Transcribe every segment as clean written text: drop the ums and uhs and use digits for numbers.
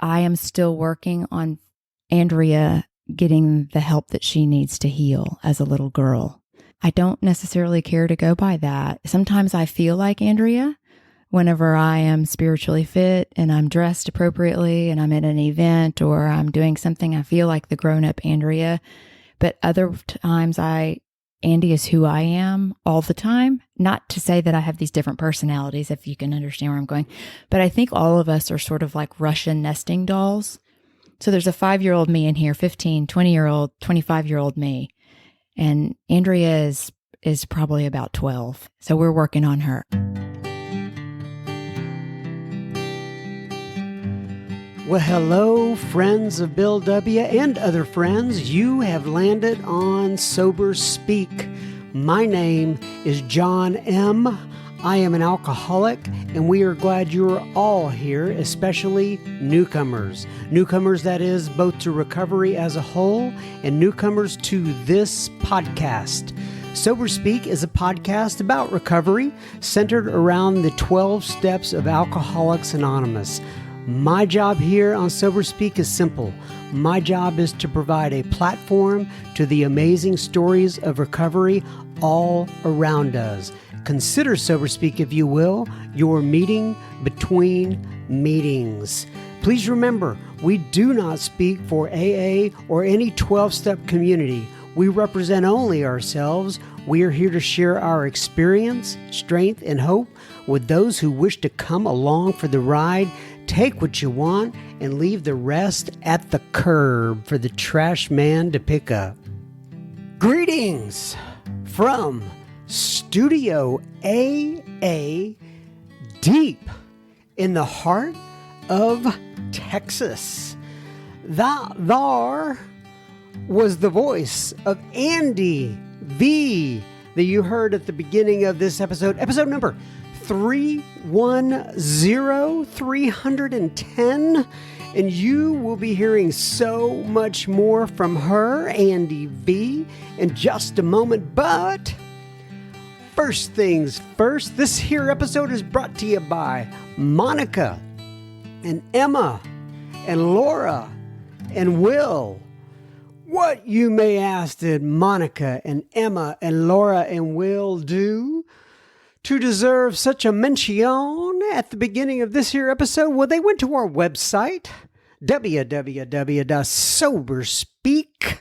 I am still working on Andrea getting the help that she needs to heal as a little girl. I don't necessarily care to go by that. Sometimes I feel like Andrea whenever I am spiritually fit and I'm dressed appropriately and I'm at an event or I'm doing something, I feel like the grown-up Andrea. But other times Andy is who I am all the time. Not to say that I have these different personalities, if you can understand where I'm going. But I think all of us are sort of like Russian nesting dolls. So there's a 5-year-old me in here, 15, 20-year-old, 25-year-old me. And Andrea is probably about 12. So we're working on her. Well, hello, friends of Bill W. and other friends. You have landed on Sober Speak. My name is John M. I am an alcoholic, and we are glad you are all here, especially newcomers. Newcomers, that is, both to recovery as a whole and newcomers to this podcast. Sober Speak is a podcast about recovery centered around the 12 steps of Alcoholics Anonymous. My job here on Sober Speak is simple. My job is to provide a platform to the amazing stories of recovery all around us. Consider Sober Speak, if you will, your meeting between meetings. Please remember, we do not speak for AA or any 12-step community. We represent only ourselves. We are here to share our experience, strength, and hope with those who wish to come along for the ride. Take what you want and leave the rest at the curb for the trash man to pick up. Greetings from Studio AA, deep in the heart of Texas. That there was the voice of Andi V that you heard at the beginning of this episode number 310, and you will be hearing so much more from her, Andi V, in just a moment. But first things first, this here episode is brought to you by Monica and Emma and Laura and Will. What, you may ask, did Monica and Emma and Laura and Will do to deserve such a mention at the beginning of this here episode? Well, they went to our website, www.soberspeak,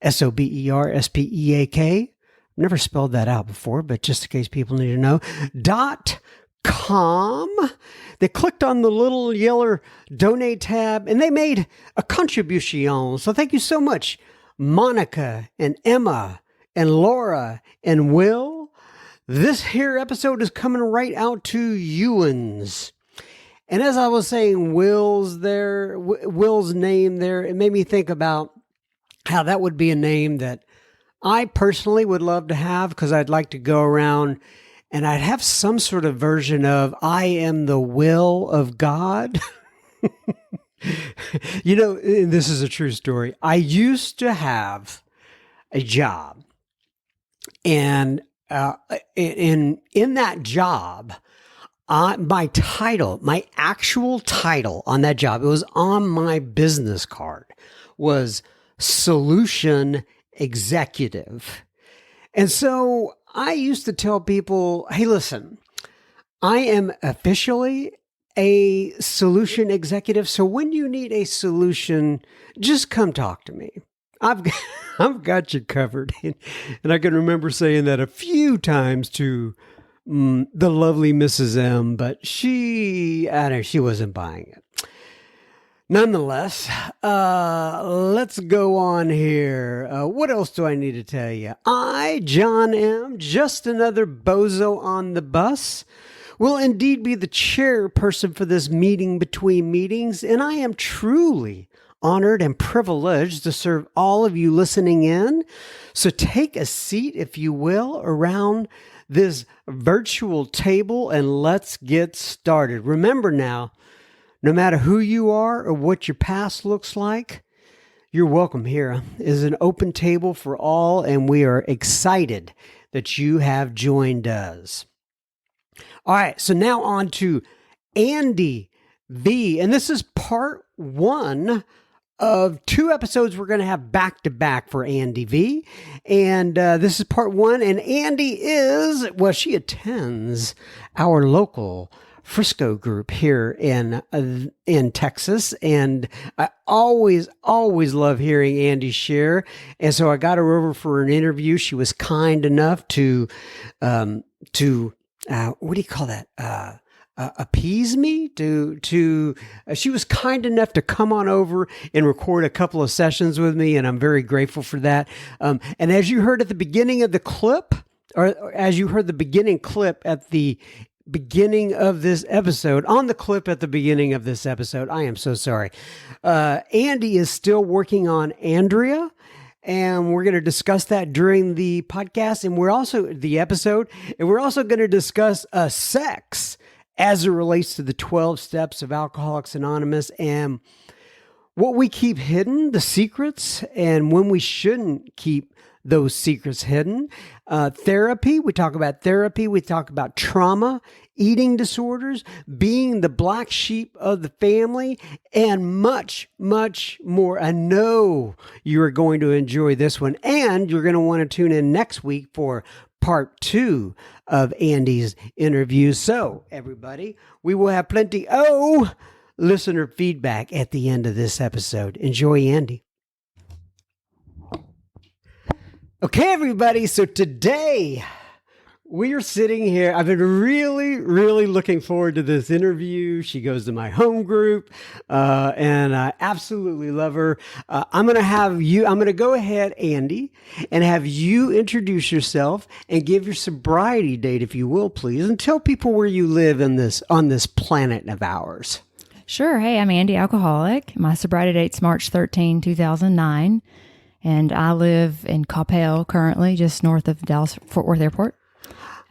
SOBERSPEAK. Never spelled that out before, but just in case people need to know, .com. They clicked on the little yellow donate tab and they made a contribution. So thank you so much, Monica and Emma and Laura and Will. This here episode is coming right out to youans. And as I was saying, Will's name there, it made me think about how that would be a name that I personally would love to have, because I'd like to go around and I'd have some sort of version of I am the will of God. You know, and this is a true story. I used to have a job, and in that job, my actual title on that job, it was on my business card, was Solution Executive. And so I used to tell people, hey, listen, I am officially a solution executive. So when you need a solution, just come talk to me. I've got you covered. And I can remember saying that a few times to the lovely Mrs. M, but she wasn't buying it. Nonetheless, let's go on here. What else do I need to tell you? I, John M., just another bozo on the bus, will indeed be the chairperson for this meeting between meetings, and I am truly honored and privileged to serve all of you listening in. So take a seat, if you will, around this virtual table, and let's get started. Remember now, no matter who you are or what your past looks like, you're welcome here. It is an open table for all, and we are excited that you have joined us. All right, so now on to Andi V, and this is part one of two episodes we're going to have back to back for Andi V. And this is part one. And Andi she attends our local Frisco group here in Texas. And I always love hearing Andi share. And so I got her over for an interview. She was kind enough to what do you call that? Appease me she was kind enough to come on over and record a couple of sessions with me, and I'm very grateful for that. And as you heard at the beginning of the clip, or as you heard the beginning clip at the beginning of this episode, on the clip at the beginning of this episode, I am so sorry. Andi is still working on Andrea, and we're going to discuss that during the podcast, and we're also going to discuss sex as it relates to the 12 steps of Alcoholics Anonymous and what we keep hidden, the secrets, and when we shouldn't keep those secrets hidden. Therapy, we talk about therapy. We talk about trauma, eating disorders, being the black sheep of the family, and much, much more. I know you are going to enjoy this one, and you're going to want to tune in next week for part 2 of Andi's interview. So, everybody, we will have plenty listener feedback at the end of this episode. Enjoy, Andi. Okay, everybody. So today we are sitting here. I've been really, really looking forward to this interview. She goes to my home group, and I absolutely love her. I'm going to go ahead, Andi, and have you introduce yourself and give your sobriety date, if you will, please, and tell people where you live on this planet of ours. Sure. Hey, I'm Andi, alcoholic. My sobriety date's March 13, 2009. And I live in Coppell currently, just north of Dallas-Fort Worth Airport.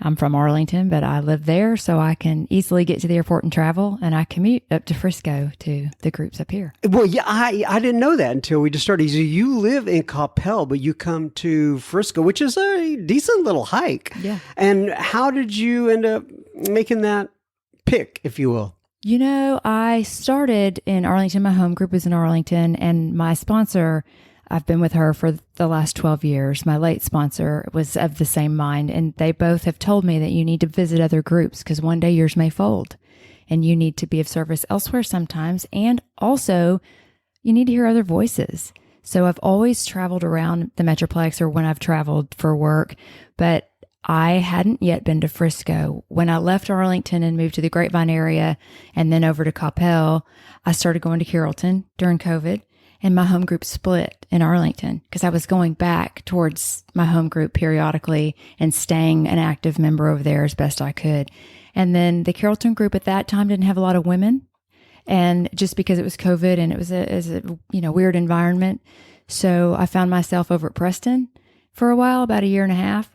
I'm from Arlington, but I live there, so I can easily get to the airport and travel, and I commute up to Frisco to the groups up here. Well, yeah, I didn't know that until we just started. So you live in Coppell, but you come to Frisco, which is a decent little hike. Yeah. And how did you end up making that pick, if you will? You know, I started in Arlington. My home group was in Arlington, and my sponsor, I've been with her for the last 12 years. My late sponsor was of the same mind, and they both have told me that you need to visit other groups because one day yours may fold and you need to be of service elsewhere sometimes. And also you need to hear other voices. So I've always traveled around the Metroplex or when I've traveled for work, but I hadn't yet been to Frisco. When I left Arlington and moved to the Grapevine area and then over to Coppell, I started going to Carrollton during COVID. And my home group split in Arlington because I was going back towards my home group periodically and staying an active member over there as best I could. And then the Carrollton group at that time didn't have a lot of women. And just because it was COVID and it was a weird environment. So I found myself over at Preston for a while, about a year and a half.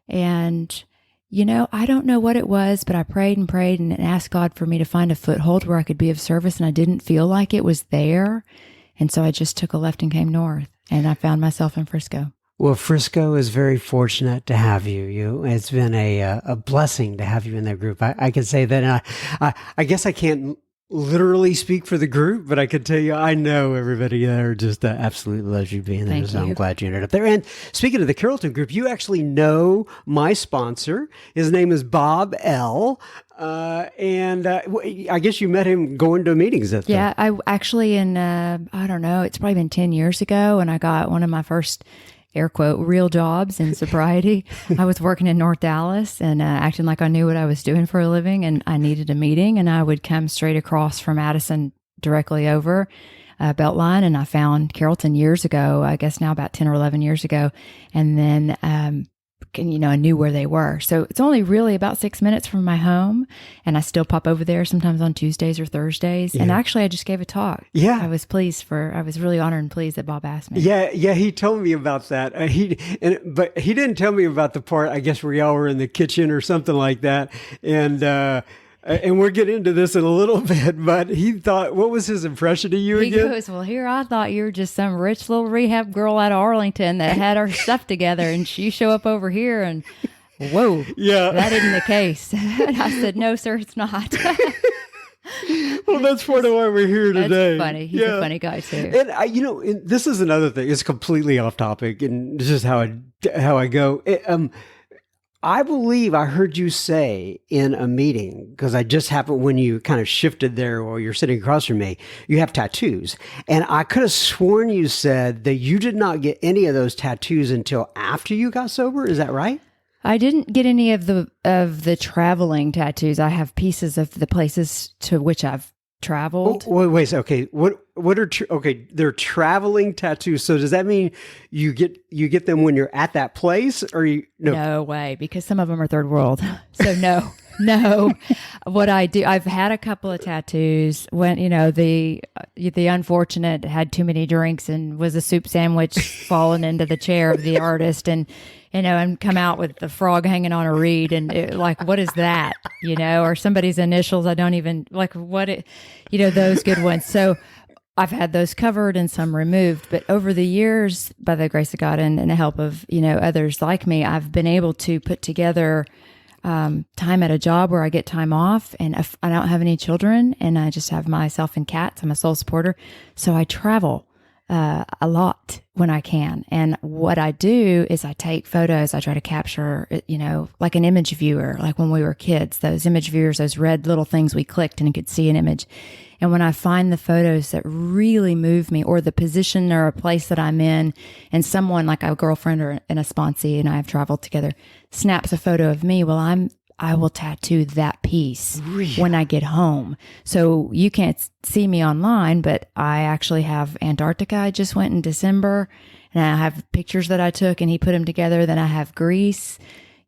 And, I don't know what it was, but I prayed and asked God for me to find a foothold where I could be of service. And I didn't feel like it was there. And so I just took a left and came north, and I found myself in Frisco. Well, Frisco is very fortunate to have you. It's been a blessing to have you in that group. I can say that. And I guess I can't literally speak for the group, but I can tell you, I know everybody there just absolutely loves you being there. Thank so you. I'm glad you ended up there. And speaking of the Carrollton group, you actually know my sponsor. His name is Bob L. I guess you met him going to meetings at Yeah, I actually I don't know, it's probably been 10 years ago, and I got one of my first air quote real jobs in sobriety. I was working in North Dallas and acting like I knew what I was doing for a living, and I needed a meeting, and I would come straight across from Addison directly over Beltline, and I found Carrollton years ago, I guess now about 10 or 11 years ago, and then I knew where they were. So it's only really about 6 minutes from my home, and I still pop over there sometimes on Tuesdays or Thursdays. Yeah. And actually, I just gave a talk. Yeah, I was really honored and pleased that Bob asked me. Yeah, he told me about that. But he didn't tell me about the part, I guess, where y'all were in the kitchen or something like that. And we'll get into this in a little bit, but he thought, what was his impression of you again? He goes, well, here, I thought you were just some rich little rehab girl out of Arlington that had her stuff together, and you show up over here and, whoa, yeah, that isn't the case. And I said, no, sir, it's not. Well, that's part of why we're here That's today. funny. He's a funny guy too. And this is another thing. It's completely off topic, and this is how I go. I believe I heard you say in a meeting, because I just happened when you kind of shifted there while you're sitting across from me, you have tattoos. And I could have sworn you said that you did not get any of those tattoos until after you got sober. Is that right? I didn't get any of the traveling tattoos. I have pieces of the places to which I've traveled. Wait, okay. What are okay? They're traveling tattoos. So does that mean you get them when you're at that place, or you? No way, because some of them are third world. So no. What I do, I've had a couple of tattoos when the unfortunate had too many drinks and was a soup sandwich falling into the chair of the artist, and come out with the frog hanging on a reed, and what is that? Or somebody's initials. I don't even those good ones. So I've had those covered and some removed, but over the years, by the grace of God and the help of, others like me, I've been able to put together time at a job where I get time off, and I don't have any children, and I just have myself and cats. I'm a sole supporter. So I travel a lot when I can. And what I do is I take photos. I try to capture, like an image viewer, like when we were kids, those image viewers, those red little things we clicked and could see an image. And when I find the photos that really move me, or the position or a place that I'm in, and someone like a girlfriend or a sponsee and I have traveled together snaps a photo of me, I will tattoo that piece when I get home. So you can't see me online, but I actually have Antarctica. I just went in December, and I have pictures that I took and he put them together. Then I have Greece,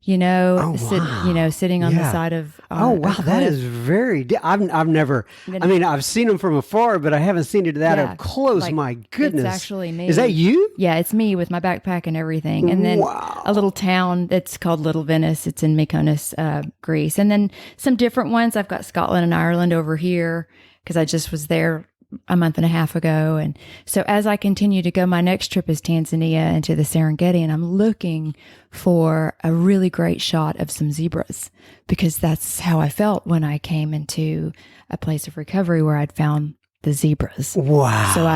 sitting on the side of. That is very. I've never. I've seen them from afar, but I haven't seen it that up close. My goodness, it's actually me. Is that you? Yeah, it's me with my backpack and everything. And then a little town that's called Little Venice. It's in Mykonos, Greece. And then some different ones. I've got Scotland and Ireland over here because I just was there a month and a half ago. And so as I continue to go, my next trip is Tanzania and to the Serengeti, and I'm looking for a really great shot of some zebras, because that's how I felt when I came into a place of recovery where I'd found the zebras. Wow. So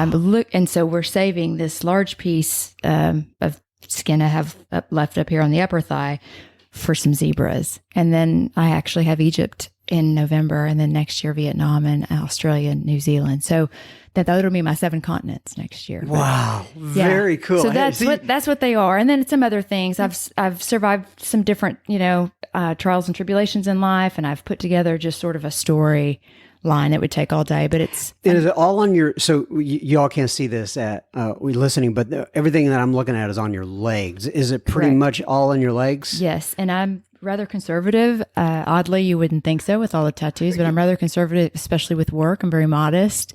and so we're saving this large piece of skin I have left up here on the upper thigh for some zebras. And then I actually have Egypt in November, and then next year Vietnam and Australia and New Zealand. So that'll be my 7 continents next year. Wow, very cool. So that's what they are. And then some other things. I've survived some different trials and tribulations in life, and I've put together just sort of a story line that would take all day. But is it all on your? So y'all can't see this at we listening, but everything that I'm looking at is on your legs. Is it pretty much all on your legs? Yes, and I'm rather conservative. Oddly, you wouldn't think so with all the tattoos, but I'm rather conservative, especially with work. I'm very modest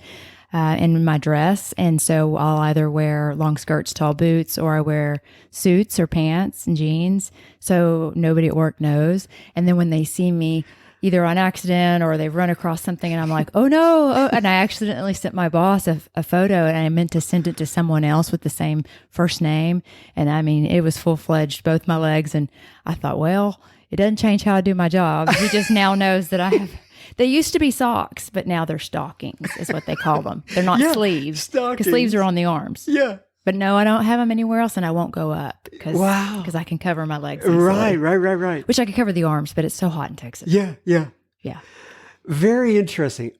in my dress. And so I'll either wear long skirts, tall boots, or I wear suits or pants and jeans. So nobody at work knows. And then when they see me either on accident or they've run across something and I'm like, oh no. And I accidentally sent my boss a photo, and I meant to send it to someone else with the same first name. And it was full-fledged, both my legs. And I thought, well, it doesn't change how I do my job. He just now knows that I have. They used to be socks, but now they're stockings, is what they call them. They're not sleeves. Because sleeves are on the arms. Yeah. But no, I don't have them anywhere else, and I won't go up because I can cover my legs easily. Right. Which I can cover the arms, but it's so hot in Texas. Yeah. Very interesting.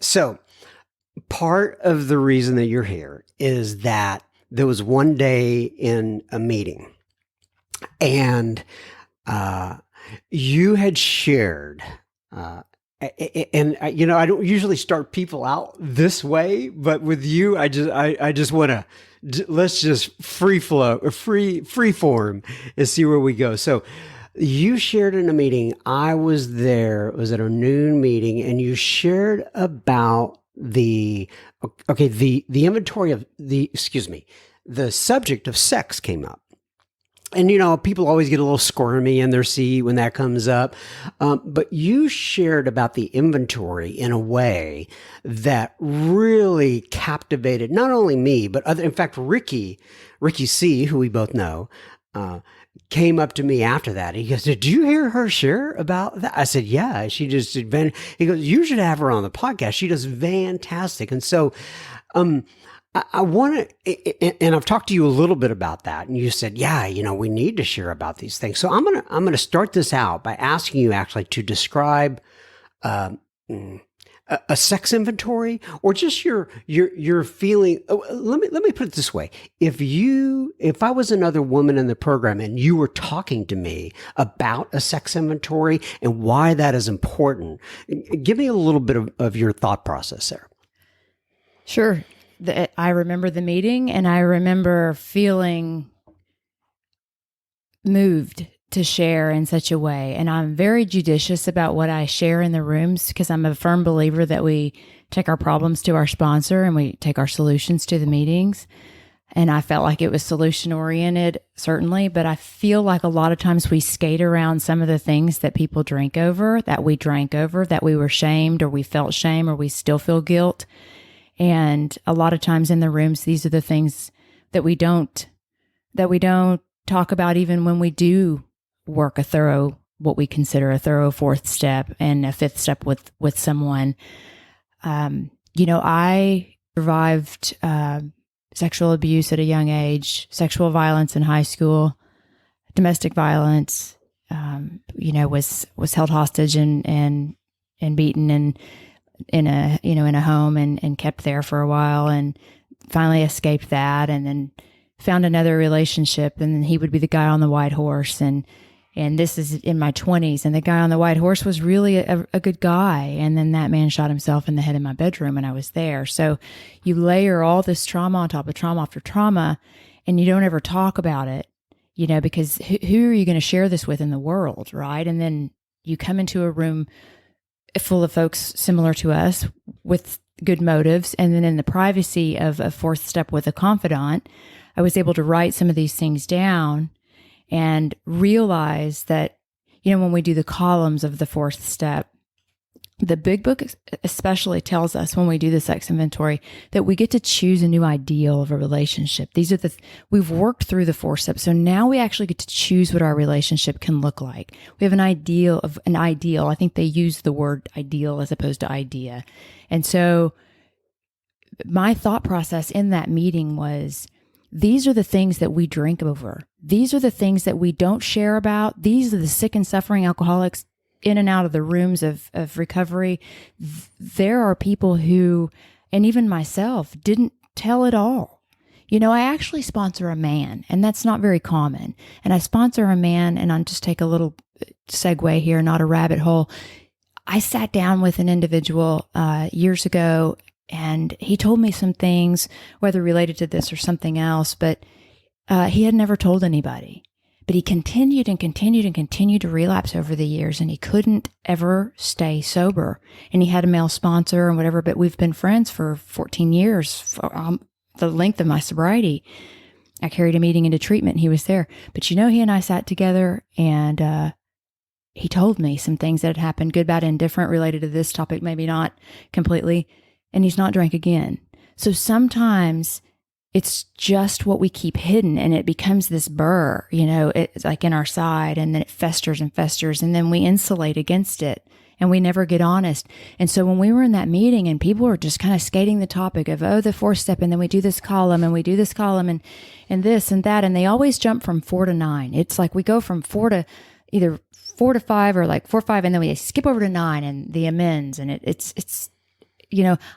So part of the reason that you're here is that there was one day in a meeting, and you had shared, and I don't usually start people out this way, but with you, I just want to let's just free form and see where we go. So you shared in a meeting. I was there. It was at a noon meeting, and you shared about the inventory of the subject of sex came up. And, people always get a little squirmy in their seat when that comes up. But you shared about the inventory in a way that really captivated not only me, but in fact, Ricky C., who we both know, came up to me after that. He goes, "Did you hear her share about that?" I said, "Yeah." She just he goes, "You should have her on the podcast. She does fantastic." And so, I want to, and I've talked to you a little bit about that, and you said, "Yeah, we need to share about these things." So I'm gonna start this out by asking you actually to describe a sex inventory, or just your feeling. Let me put it this way: if I was another woman in the program and you were talking to me about a sex inventory and why that is important, give me a little bit of your thought process there. Sure. I remember the meeting, and I remember feeling moved to share in such a way. And I'm very judicious about what I share in the rooms, because I'm a firm believer that we take our problems to our sponsor and we take our solutions to the meetings. And I felt like it was solution oriented, certainly, but I feel like a lot of times we skate around some of the things that people drink over, that we drank over, that we were shamed, or we felt shame, or we still feel guilt. And a lot of times in the rooms, these are the things that we don't talk about, even when we do work what we consider a thorough fourth step and a fifth step with someone. I survived sexual abuse at a young age, sexual violence in high school, domestic violence, was held hostage and beaten and in a home and kept there for a while, and finally escaped that, and then found another relationship, and then he would be the guy on the white horse, and this is in my 20s, and the guy on the white horse was really a good guy, and then that man shot himself in the head in my bedroom, and I was there. So you layer all this trauma on top of trauma after trauma, and you don't ever talk about it, because who are you going to share this with in the world, right? And then you come into a room full of folks similar to us with good motives. And then in the privacy of a fourth step with a confidant, I was able to write some of these things down and realize that, when we do the columns of the fourth step, the big book especially tells us when we do the sex inventory that we get to choose a new ideal of a relationship. We've worked through the four steps. So now we actually get to choose what our relationship can look like. We have an ideal. I think they use the word ideal as opposed to idea. And so my thought process in that meeting was, these are the things that we drink over. These are the things that we don't share about. These are the sick and suffering alcoholics in and out of the rooms of recovery. There are people who, and even myself, didn't tell it all. I actually sponsor a man, and that's not very common. And I sponsor a man, and I'll just take a little segue here, not a rabbit hole. I sat down with an individual years ago, and he told me some things, whether related to this or something else, but he had never told anybody. But he continued and continued and continued to relapse over the years, and he couldn't ever stay sober. And he had a male sponsor and whatever, but we've been friends for 14 years, for the length of my sobriety. I carried a meeting into treatment, and he was there. But he and I sat together, and he told me some things that had happened, good, bad, and different, related to this topic, maybe not completely, and he's not drank again. So sometimes it's just what we keep hidden, and it becomes this burr, it's like in our side, and then it festers and festers, and then we insulate against it, and we never get honest. And so when we were in that meeting and people were just kind of skating the topic of, the fourth step, and then we do this column, and we do this column, and this and that, and they always jump from 4 to 9. It's like we go from 4 to either 4 to 5 or like 4 or 5, and then we skip over to 9 and the amends, and it's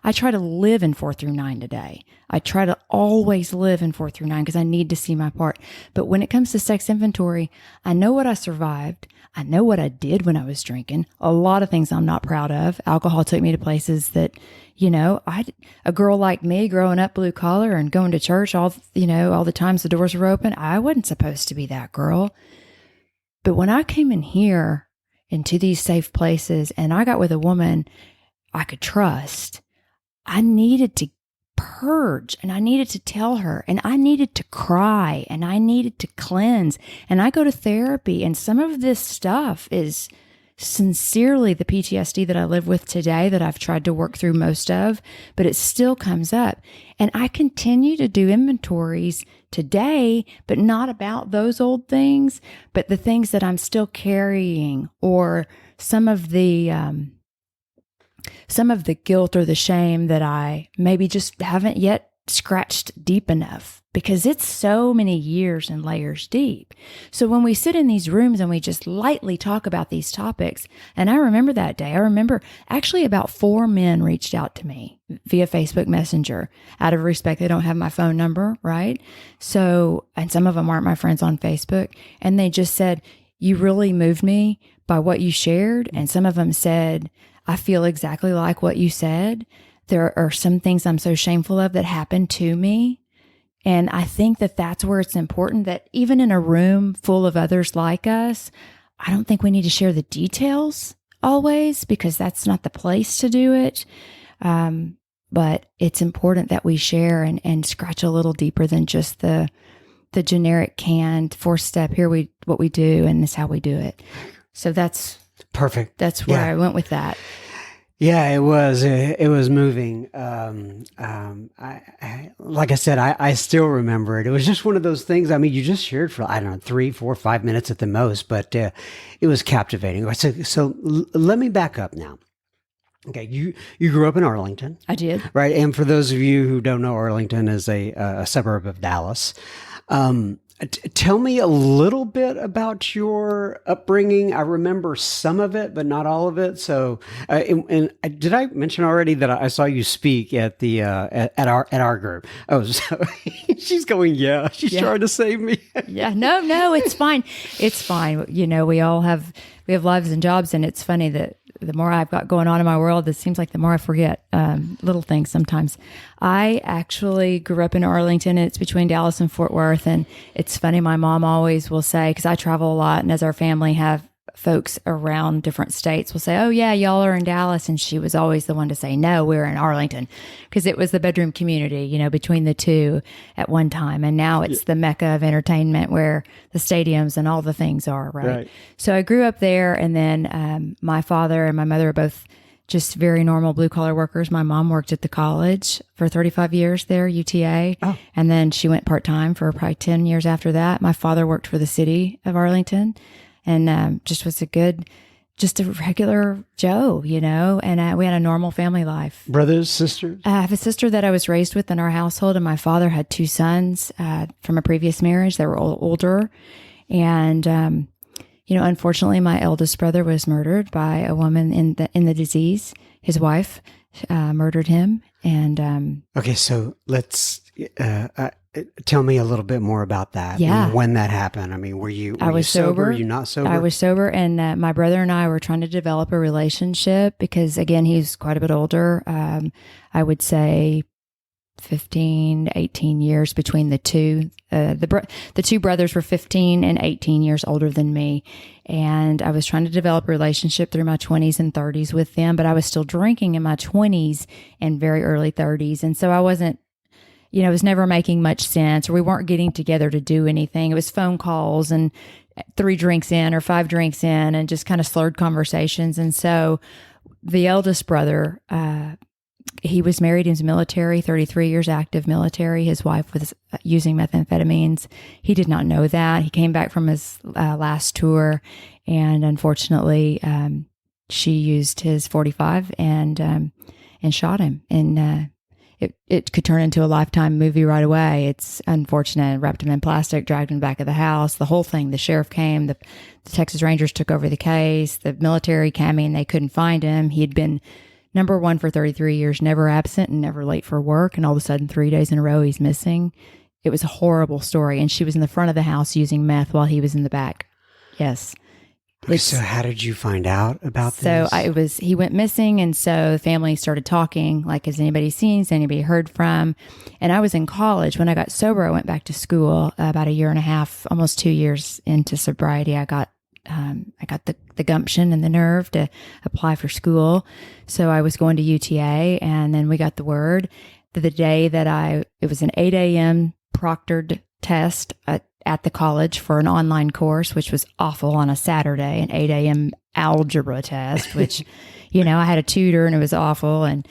I try to live in 4 through 9 today. I try to always live in 4 through 9 because I need to see my part. But when it comes to sex inventory, I know what I survived. I know what I did when I was drinking. A lot of things I'm not proud of. Alcohol took me to places that, a girl like me growing up blue collar and going to church all the times the doors were open, I wasn't supposed to be that girl. But when I came in here into these safe places and I got with a woman I could trust, I needed to purge, and I needed to tell her, and I needed to cry, and I needed to cleanse. And I go to therapy, and some of this stuff is sincerely the PTSD that I live with today that I've tried to work through most of, but it still comes up. And I continue to do inventories today, but not about those old things, but the things that I'm still carrying, or some of the guilt or the shame that I maybe just haven't yet scratched deep enough, because it's so many years and layers deep. So when we sit in these rooms and we just lightly talk about these topics, and I remember that day, I remember actually about 4 men reached out to me via Facebook Messenger. Out of respect, they don't have my phone number, right? So, and some of them aren't my friends on Facebook. And they just said, you really moved me by what you shared. And some of them said, I feel exactly like what you said. There are some things I'm so shameful of that happened to me. And I think that that's where it's important that even in a room full of others like us, I don't think we need to share the details always, because that's not the place to do it. But it's important that we share and scratch a little deeper than just the generic canned 4-step, what we do, and this is how we do it. So that's perfect. That's where I went with that. Yeah, it was moving. Like I said, I still remember it. It was just one of those things. I mean, you just shared for, I don't know, 3, 4, 5 minutes at the most, but it was captivating. So let me back up now. Okay, you grew up in Arlington. I did. Right, and for those of you who don't know, Arlington is a suburb of Dallas. Tell me a little bit about your upbringing. I remember some of it, but not all of it. So, and did I mention already that I saw you speak at the at our group? Oh, so she's going, yeah, she's trying to save me. Yeah, no, it's fine. It's fine. You know, we have lives and jobs, and it's funny that the more I've got going on in my world, it seems like the more I forget little things sometimes. I actually grew up in Arlington, and it's between Dallas and Fort Worth. And it's funny, my mom always will say, because I travel a lot, and as our family have folks around different states will say, oh yeah, y'all are in Dallas. And she was always the one to say, no, we're in Arlington, because it was the bedroom community, you know, between the two at one time. And now it's the mecca of entertainment where the stadiums and all the things are, right? So I grew up there, and then my father and my mother are both just very normal blue collar workers. My mom worked at the college for 35 years there, UTA. And then she went part-time for probably 10 years after that. My father worked for the city of Arlington, and just was just a regular Joe, you know, and we had a normal family life. Brothers, sisters? I have a sister that I was raised with in our household, and my father had 2 sons from a previous marriage. They were older. And, you know, unfortunately, my eldest brother was murdered by a woman in the disease. His wife murdered him. And okay, so let's tell me a little bit more about that. Yeah. And when that happened. I mean, were you sober? Were you not sober? I was sober, and my brother and I were trying to develop a relationship because, again, he's quite a bit older. I would say 15 to 18 years between the two. The two brothers were 15 and 18 years older than me. And I was trying to develop a relationship through my 20s and 30s with them, but I was still drinking in my 20s and very early 30s. And so I wasn't, you know, it was never making much sense, or we weren't getting together to do anything. It was phone calls and 3 drinks in or 5 drinks in and just kind of slurred conversations. And so the eldest brother, he was married in the military, 33 years active military. His wife was using methamphetamines. He did not know that. He came back from his last tour, and unfortunately, she used his .45 and shot him. And it could turn into a Lifetime movie right away. It's unfortunate. Wrapped him in plastic, dragged him in the back of the house, the whole thing. The sheriff came, the Texas Rangers took over the case, the military came in, they couldn't find him. He had been number 1 for 33 years, never absent and never late for work. And all of a sudden, 3 days in a row, he's missing. It was a horrible story. And she was in the front of the house using meth while he was in the back. Yes. So how did you find out about this? So he went missing. And so the family started talking, like, has anybody seen, has anybody heard from? And I was in college. When I got sober, I went back to school about a year and a half, almost 2 years into sobriety. I got the gumption and the nerve to apply for school. So I was going to UTA, and then we got the word that the day that it was an 8 a.m. proctored test at the college for an online course, which was awful on a Saturday, an 8 a.m. algebra test, which, I had a tutor and it was awful. And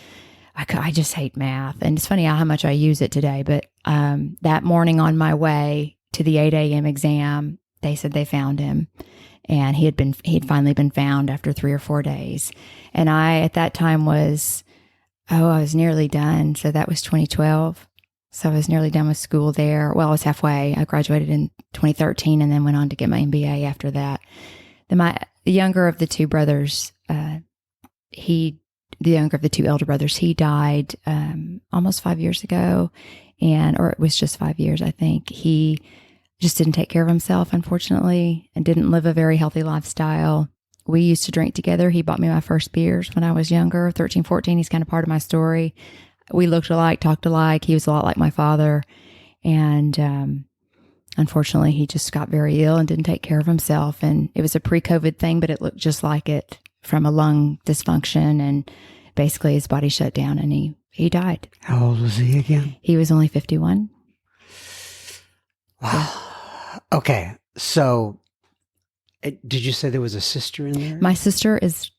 I just hate math. And it's funny how much I use it today. But that morning on my way to the 8 a.m. exam, they said they found him. And he had finally been found after 3 or 4 days. And I, at that time I was nearly done. So that was 2012. So I was nearly done with school there. Well, I was halfway. I graduated in 2013 and then went on to get my MBA after that. The younger of the two brothers, the younger of the two elder brothers, he died almost 5 years ago. Or it was just 5 years, I think. He just didn't take care of himself, unfortunately, and didn't live a very healthy lifestyle. We used to drink together. He bought me my first beers when I was younger, 13, 14. He's kind of part of my story. We looked alike, talked alike. He was a lot like my father. And unfortunately, he just got very ill and didn't take care of himself. And it was a pre-COVID thing, but it looked just like it from a lung dysfunction. And basically, his body shut down and he died. How old was he again? He was only 51. Wow. Yeah. Okay. So did you say there was a sister in there? My sister is,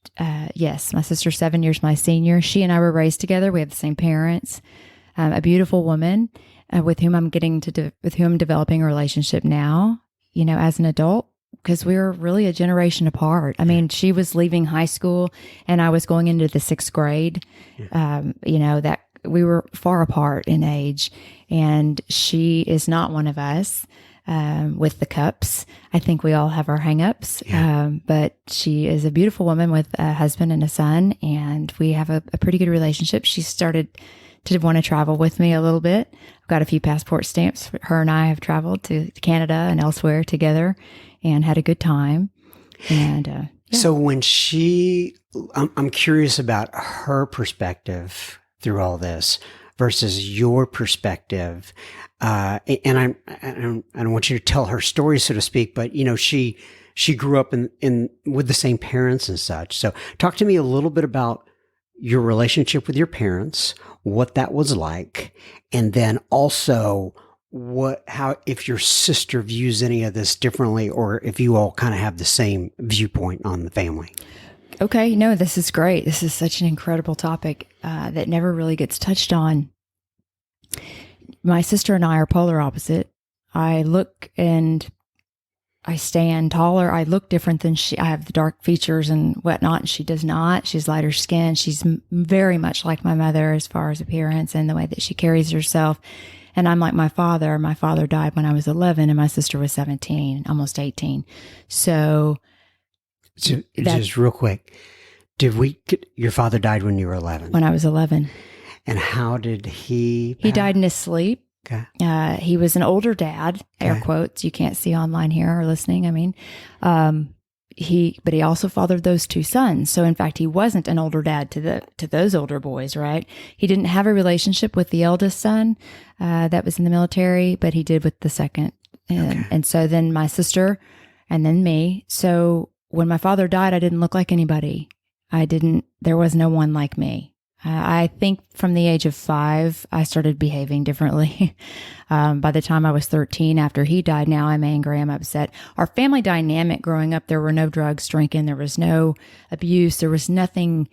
yes, my sister's 7 years my senior. She and I were raised together. We have the same parents. A beautiful woman with whom I'm developing a relationship now, as an adult, because we were really a generation apart. I mean, she was leaving high school and I was going into the 6th grade. That we were far apart in age, and she is not one of us. With the cups, I think we all have our hangups, but she is a beautiful woman with a husband and a son, and we have a pretty good relationship. She started to want to travel with me a little bit. I've got a few passport stamps. Her and I have traveled to Canada and elsewhere together and had a good time. And So when I'm curious about her perspective through all this versus your perspective. And I don't want you to tell her story, so to speak, but she grew up in with the same parents and such. So talk to me a little bit about your relationship with your parents, what that was like, and then also if your sister views any of this differently, or if you all kind of have the same viewpoint on the family. Okay, no, this is great. This is such an incredible topic that never really gets touched on. My sister and I are polar opposite. I look and I stand taller. I look different than she. I have the dark features and whatnot, and she does not. She's lighter skin. She's very much like my mother as far as appearance and the way that she carries herself. And I'm like my father. My father died when I was 11 and my sister was 17, almost 18. So just real quick, your father died when you were 11? When I was 11. And how did he pass? He died in his sleep. Okay. He was an older dad, air Okay. quotes. You can't see online here or listening. I mean, but he also fathered those two sons. So in fact, he wasn't an older dad to those older boys, right? He didn't have a relationship with the eldest son that was in the military, but he did with the second. And so then my sister and then me. So when my father died, I didn't look like anybody. There was no one like me. I think from the age of 5, I started behaving differently. By the time I was 13, after he died, now I'm angry, I'm upset. Our family dynamic growing up, there were no drugs, drinking, there was no abuse, there was nothing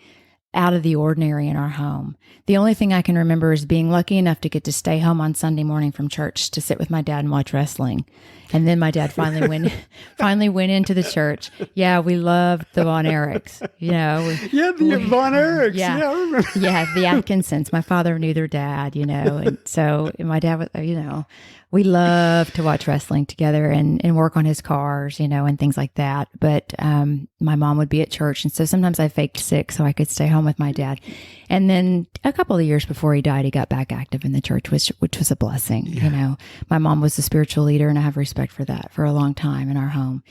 out of the ordinary in our home. The only thing I can remember is being lucky enough to get to stay home on Sunday morning from church to sit with my dad and watch wrestling. And then my dad finally went into the church. Yeah, we loved the Von Erichs, the Von Erichs. Yeah. I remember. Yeah, the Atkinsons. My father knew their dad, and so my dad was, we loved to watch wrestling together and work on his cars, and things like that. But my mom would be at church, and so sometimes I faked sick so I could stay home with my dad. And then a couple of years before he died, he got back active in the church, which was a blessing. Yeah. My mom was the spiritual leader, and I have respect for that for a long time in our home.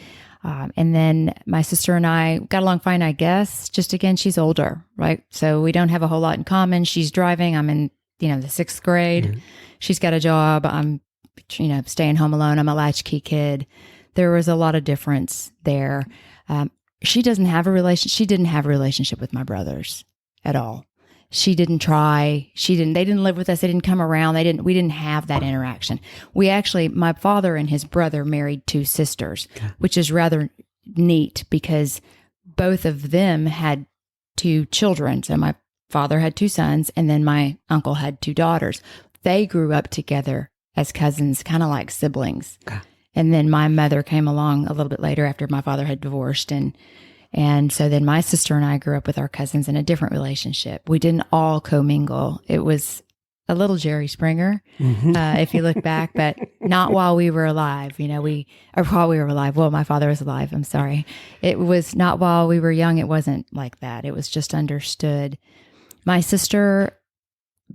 And then my sister and I got along fine, I guess. Just again, she's older, right? So we don't have a whole lot in common. She's driving. I'm in, the 6th grade. Mm-hmm. She's got a job. I'm, staying home alone. I'm a latchkey kid. There was a lot of difference there. She didn't have a relationship with my brothers at all. She didn't try. They didn't live with us. They didn't come around. We didn't have that interaction. My father and his brother married 2 sisters, which is rather neat because both of them had two children. So my father had two sons, and then my uncle had two daughters. They grew up together as cousins, kind of like siblings. Okay. And then my mother came along a little bit later after my father had divorced. And so then my sister and I grew up with our cousins in a different relationship. We didn't all commingle. It was a little Jerry Springer, if you look back, but not while we were alive. Or while we were alive. Well, my father was alive. I'm sorry. It was not while we were young. It wasn't like that. It was just understood. My sister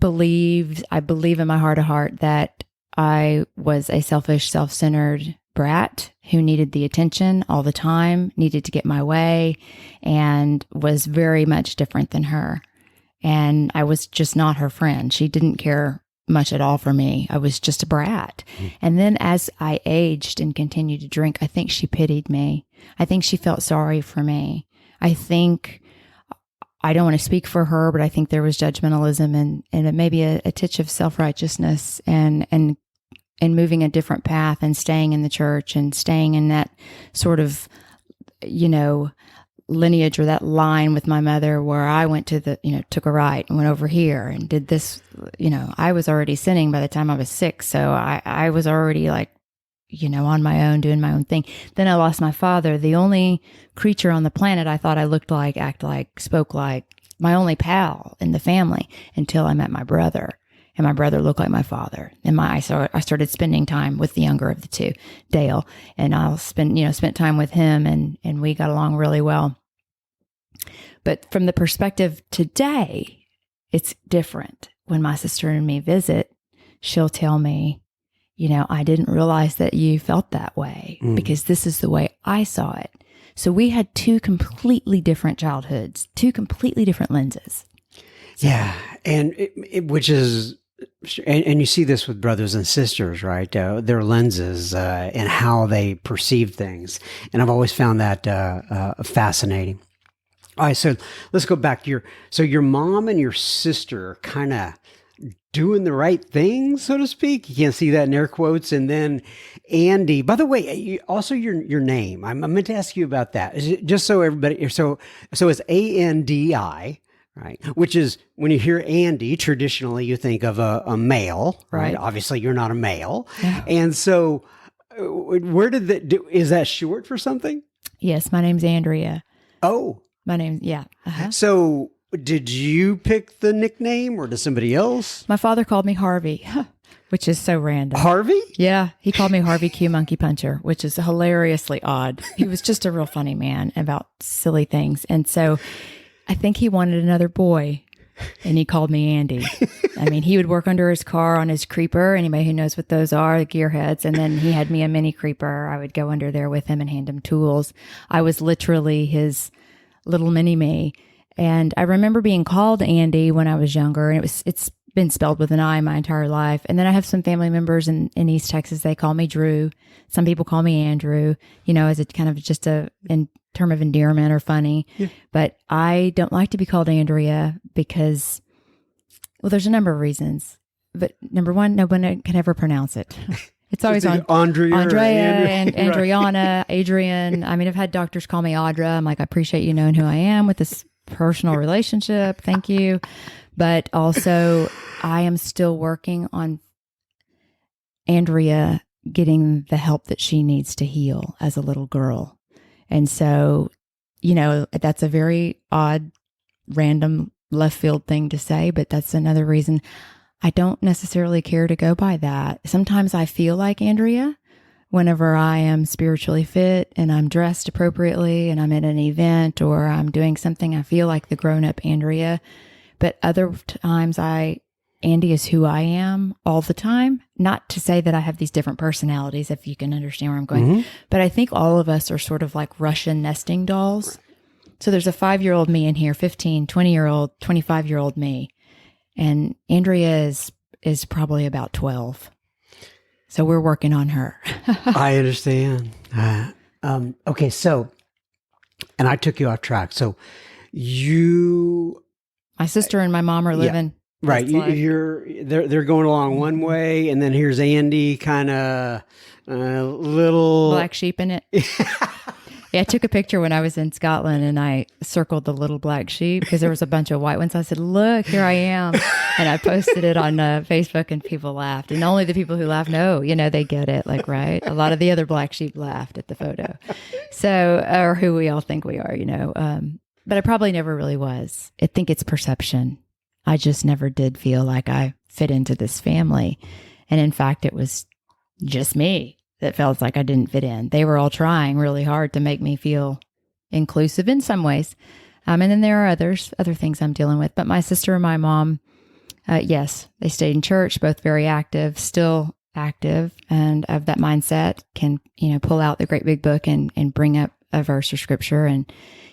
I believe in my heart of heart that I was a selfish, self-centered brat who needed the attention all the time, needed to get my way, and was very much different than her. And I was just not her friend. She didn't care much at all for me. I was just a brat. And then as I aged and continued to drink, I think she pitied me. I think she felt sorry for me. I don't want to speak for her, but I think there was judgmentalism and maybe a titch of self-righteousness and moving a different path and staying in the church and staying in that sort of, lineage or that line with my mother where I went to took a right and went over here and did this. I was already sinning by the time I was 6. So I was already on my own, doing my own thing. Then I lost my father, the only creature on the planet I thought I looked like, act like, spoke like, my only pal in the family, until I met my brother. And my brother looked like my father. And I started spending time with the younger of the two, Dale. And I'll spent time with him, and we got along really well. But from the perspective today, it's different. When my sister and me visit, she'll tell me, I didn't realize that you felt that way because this is the way I saw it. So we had two completely different childhoods, two completely different lenses. Yeah. And which is, and you see this with brothers and sisters, right? Their lenses and how they perceive things. And I've always found that fascinating. All right, so let's go back to your mom and your sister kind of doing the right thing, so to speak. You can't see that in air quotes. And then Andi, by the way, also your name. I meant to ask you about that. Is it, just so everybody, so it's Andi, right? Which is, when you hear Andi, traditionally you think of a male, right? Obviously you're not a male. Yeah. And so where did is that short for something? Yes, my name's Andrea. Oh. My name's, yeah. Uh-huh. So did you pick the nickname or did somebody else? My father called me Harvey, which is so random. Harvey? Yeah. He called me Harvey Q Monkey Puncher, which is hilariously odd. He was just a real funny man about silly things. And so I think he wanted another boy, and he called me Andi. I mean, he would work under his car on his creeper. Anybody who knows what those are, the gearheads. And then he had me a mini creeper. I would go under there with him and hand him tools. I was literally his little mini me. And I remember being called Andi when I was younger, and it's been spelled with an I my entire life. And then I have some family members in East Texas. They call me Drew. Some people call me Andrew, as a kind of just in term of endearment or funny. Yeah. But I don't like to be called Andrea because, well, there's a number of reasons. But number one, no one can ever pronounce it. It's always on Andrea and Adriana, Adrian. I mean, I've had doctors call me Audra. I'm like, I appreciate you knowing who I am with this personal relationship. Thank you. But also, I am still working on Andrea getting the help that she needs to heal as a little girl. And so, that's a very odd, random left field thing to say, but that's another reason I don't necessarily care to go by that. Sometimes I feel like Andrea whenever I am spiritually fit and I'm dressed appropriately and I'm at an event or I'm doing something, I feel like the grown-up Andrea. But other times Andi is who I am all the time. Not to say that I have these different personalities, if you can understand where I'm going. Mm-hmm. But I think all of us are sort of like Russian nesting dolls. So there's a 5-year-old me in here, 15, 20-year-old, 25-year-old me. And Andrea is probably about 12. So we're working on her. I understand. Okay, so, and I took you off track. So my sister and my mom are living. Yeah, right. They're going along one way, and then here's Andi, kind of little black sheep in it. Yeah, I took a picture when I was in Scotland and I circled the little black sheep because there was a bunch of white ones. I said, look, here I am. And I posted it on Facebook and people laughed. And only the people who laugh know, they get it. Like, right. A lot of the other black sheep laughed at the photo. So, or who we all think we are, but I probably never really was. I think it's perception. I just never did feel like I fit into this family. And in fact, it was just me that felt like I didn't fit in. They were all trying really hard to make me feel inclusive in some ways. And then there are other things I'm dealing with. But my sister and my mom, yes, they stayed in church, both very active, still active, and of that mindset can, pull out the great big book and bring up a verse or scripture. And,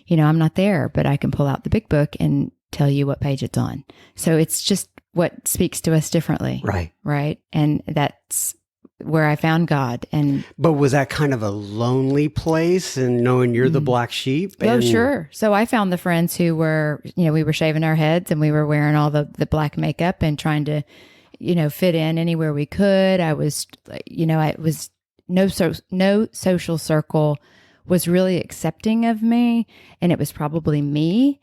I'm not there, but I can pull out the big book and tell you what page it's on. So it's just what speaks to us differently. Right. Right. And that's where I found God. But was that kind of a lonely place and knowing you're the black sheep? Oh, sure. So I found the friends who were, we were shaving our heads and we were wearing all the black makeup and trying to, fit in anywhere we could. I was, it was no social circle was really accepting of me, and it was probably me.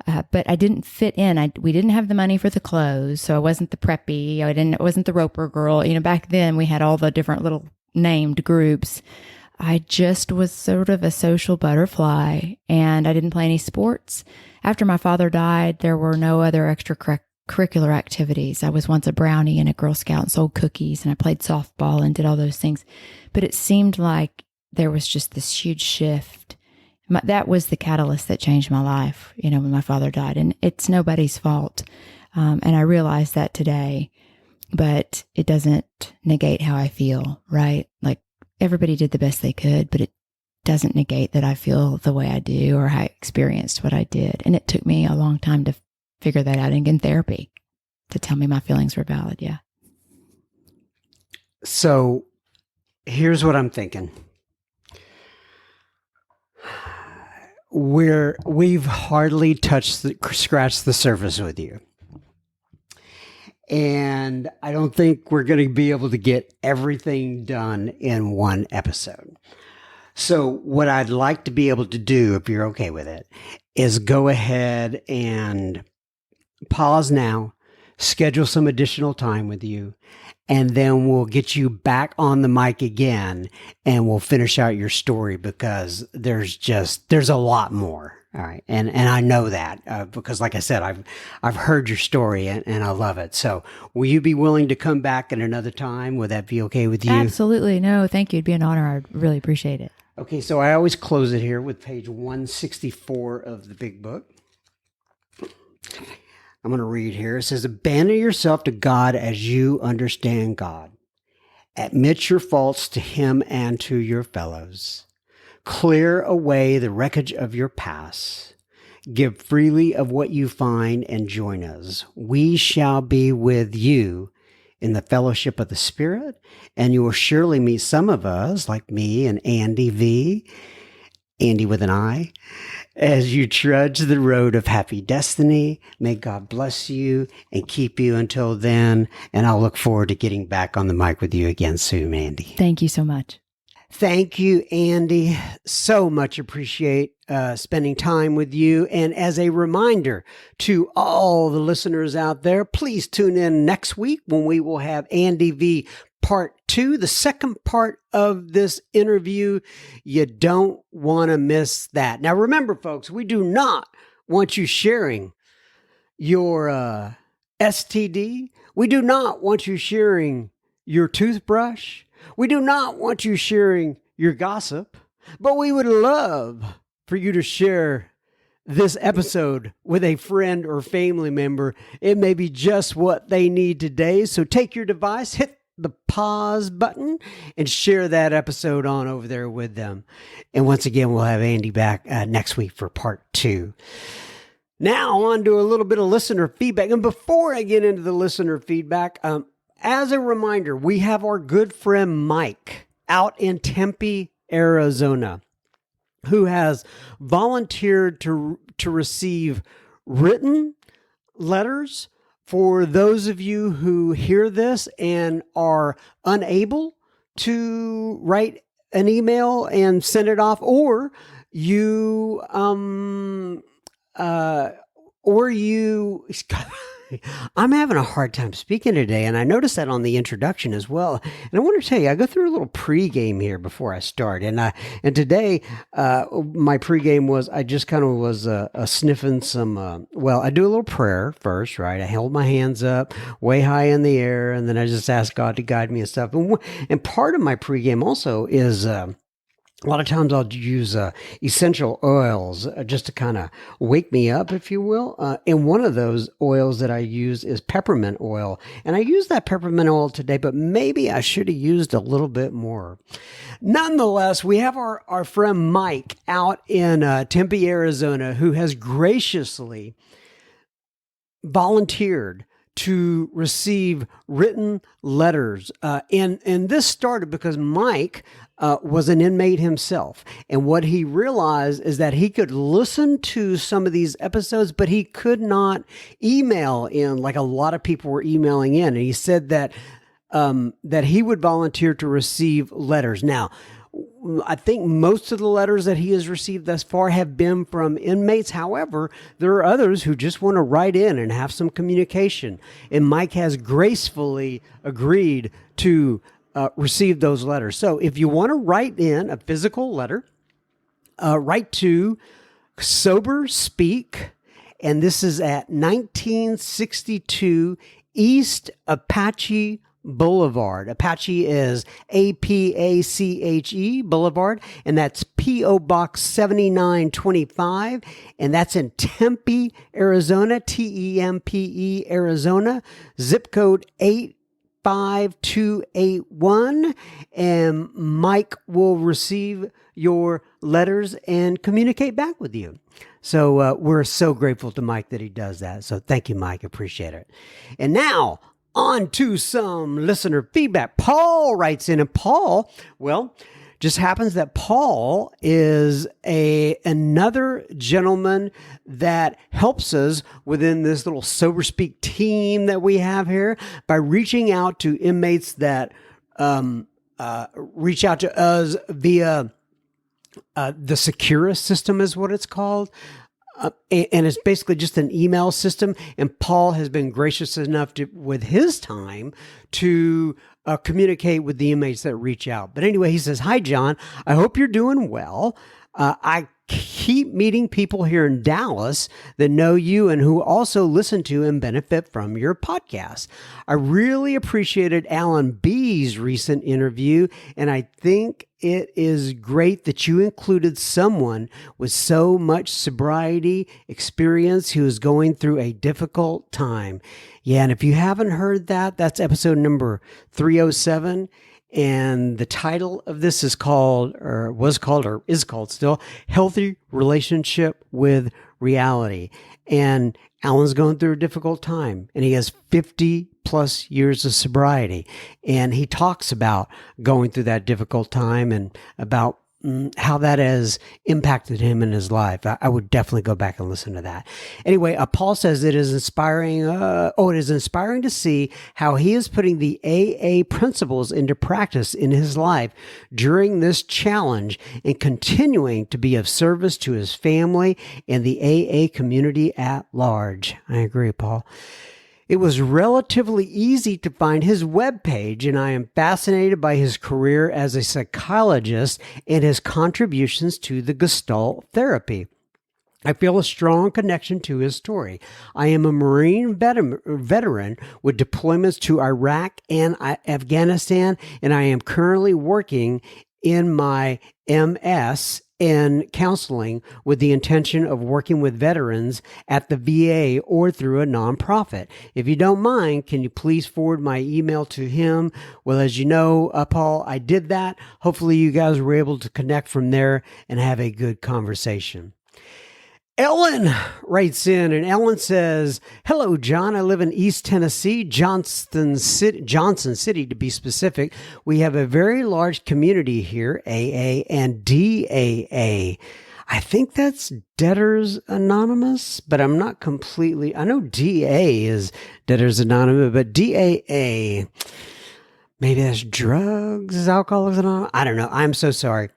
But I didn't fit in. We didn't have the money for the clothes, so I wasn't the preppy. I wasn't the roper girl. Back then we had all the different little named groups. I just was sort of a social butterfly, and I didn't play any sports. After my father died, there were no other extracurricular activities. I was once a brownie and a Girl Scout and sold cookies, and I played softball and did all those things. But it seemed like there was just this huge shift. That was the catalyst that changed my life, when my father died. And it's nobody's fault. And I realize that today, but it doesn't negate how I feel, right? Like everybody did the best they could, but it doesn't negate that I feel the way I do or I experienced what I did. And it took me a long time to figure that out and get in therapy to tell me my feelings were valid. Yeah. So here's what I'm thinking. We've hardly scratched the surface with you. And I don't think we're going to be able to get everything done in one episode. So what I'd like to be able to do, if you're okay with it, is go ahead and pause now, schedule some additional time with you, and then we'll get you back on the mic again and we'll finish out your story because there's a lot more. All right. And I know that because like I said, I've heard your story and I love it. So will you be willing to come back at another time? Would that be okay with you? Absolutely. No, thank you. It'd be an honor. I'd really appreciate it. Okay. So I always close it here with page 164 of the big book. I'm going to read here. It says, abandon yourself to God as you understand God. Admit your faults to Him and to your fellows. Clear away the wreckage of your past. Give freely of what you find and join us. We shall be with you in the fellowship of the Spirit, and you will surely meet some of us, like me and Andi V, Andi with an I, as you trudge the road of happy destiny. May God bless you and keep you until then. And I'll look forward to getting back on the mic with you again soon, Andi. Thank you so much. Thank you, Andi. So much appreciate spending time with you. And as a reminder to all the listeners out there, please tune in next week when we will have Andi V Part 2, the second part of this interview. You don't want to miss that. Now, remember, folks, we do not want you sharing your STD. We do not want you sharing your toothbrush. We do not want you sharing your gossip, but we would love for you to share this episode with a friend or family member. It may be just what they need today. So take your device, hit the pause button, and share that episode on over there with them. And once again, we'll have Andi back next week for part 2. Now on to a little bit of listener feedback. And before I get into the listener feedback, as a reminder, we have our good friend Mike out in Tempe, Arizona, who has volunteered to receive written letters for those of you who hear this and are unable to write an email and send it off, or you uh or you I'm having a hard time speaking today, and I noticed that on the introduction as well. And I want to tell you, I go through a little pregame here before I start, and today my pregame was I just kind of was sniffing some. Well, I do a little prayer first, right? I held my hands up way high in the air, and then I just asked God to guide me and stuff. And part of my pregame also is. A lot of times I'll use essential oils just to kind of wake me up, if you will. And one of those oils that I use is peppermint oil. And I used that peppermint oil today, but maybe I should have used a little bit more. Nonetheless, we have our friend Mike out in Tempe, Arizona, who has graciously volunteered to receive written letters. And this started because Mike was an inmate himself. And what he realized is that he could listen to some of these episodes, but he could not email in like a lot of people were emailing in. And he said that that he would volunteer to receive letters. Now, I think most of the letters that he has received thus far have been from inmates. However, there are others who just want to write in and have some communication. And Mike has gracefully agreed to receive those letters. So if you want to write in a physical letter, write to Sober Speak. And this is at 1962 East Apache Boulevard. Apache is Apache Boulevard, and that's P.O. Box 7925, and that's in Tempe, Arizona, Tempe, Arizona, zip code 85281, and Mike will receive your letters and communicate back with you. So we're so grateful to Mike that he does that. So thank you, Mike. Appreciate it. And now, on to some listener feedback. Paul writes in, and Paul, well, just happens that Paul is another gentleman that helps us within this little Sober Speak team that we have here by reaching out to inmates that reach out to us via the Securus system is what it's called. And it's basically just an email system. And Paul has been gracious enough to, with his time, to communicate with the inmates that reach out. But anyway, he says, "Hi, John. I hope you're doing well. I keep meeting people here in Dallas that know you and who also listen to and benefit from your podcast. I really appreciated Alan B's recent interview, and I think it is great that you included someone with so much sobriety experience who is going through a difficult time." Yeah, and if you haven't heard that, that's episode number 307. And the title of this is called, or was called, or is called still, Healthy Relationship with Reality. And Alan's going through a difficult time, and he has 50 plus years of sobriety. And he talks about going through that difficult time and about how that has impacted him in his life. I would definitely go back and listen to that. Anyway, Paul says it is inspiring. It is inspiring to see how he is putting the AA principles into practice in his life during this challenge and continuing to be of service to his family and the AA community at large. I agree, Paul. It was relatively easy to find his webpage, and I am fascinated by his career as a psychologist and his contributions to the Gestalt therapy. I feel a strong connection to his story. I am a Marine veteran with deployments to Iraq and Afghanistan, and I am currently working in my MS in counseling with the intention of working with veterans at the VA or through a nonprofit. If you don't mind, can you please forward my email to him? Well, as you know, Paul, I did that. Hopefully you guys were able to connect from there and have a good conversation. Ellen writes in, and Ellen says, "Hello, John. I live in East Tennessee, Johnson City to be specific. We have a very large community here, AA and DAA. I think that's Debtors Anonymous, but I'm not completely. I know DA is Debtors Anonymous, but DAA, maybe that's Drugs, Alcoholics Anonymous. I don't know. I'm so sorry.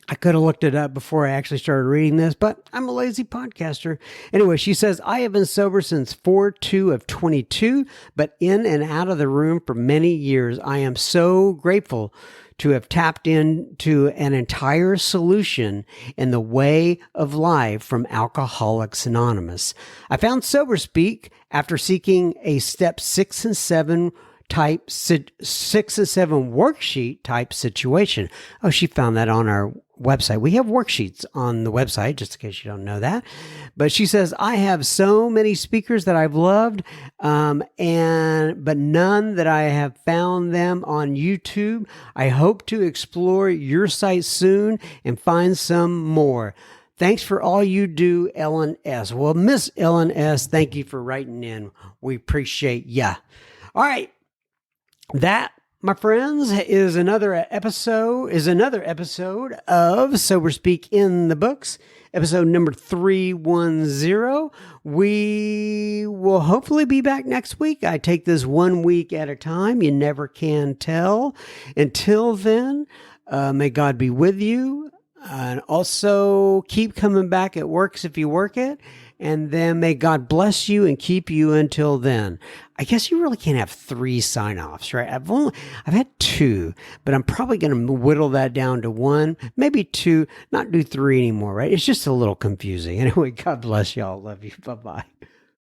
I could have looked it up before I actually started reading this, but I'm a lazy podcaster. Anyway, she says, I have been sober since 4/2 of 22, but in and out of the room for many years. I am so grateful to have tapped into an entire solution in the way of life from Alcoholics Anonymous. I found Sober Speak after seeking a step 6 and 7 type 6 and 7 worksheet type situation. Oh, she found that on our website. We have worksheets on the website, just in case you don't know that. But she says, I have so many speakers that I've loved, but none that I have found them on YouTube. I hope to explore your site soon and find some more. Thanks for all you do, Ellen S. Well, Miss Ellen S., thank you for writing in. We appreciate ya. All right. That, my friends, is another episode of Sober Speak in the Books, episode number 310. We will hopefully be back next week. I take this 1 week at a time. You never can tell. Until then, may God be with you. And also keep coming back. It works if you work it. And then may God bless you and keep you until then. I guess you really can't have 3 sign-offs, right? I've had 2, but I'm probably going to whittle that down to 1, maybe 2, not do 3 anymore, right? It's just a little confusing. Anyway, God bless y'all. Love you. Bye-bye.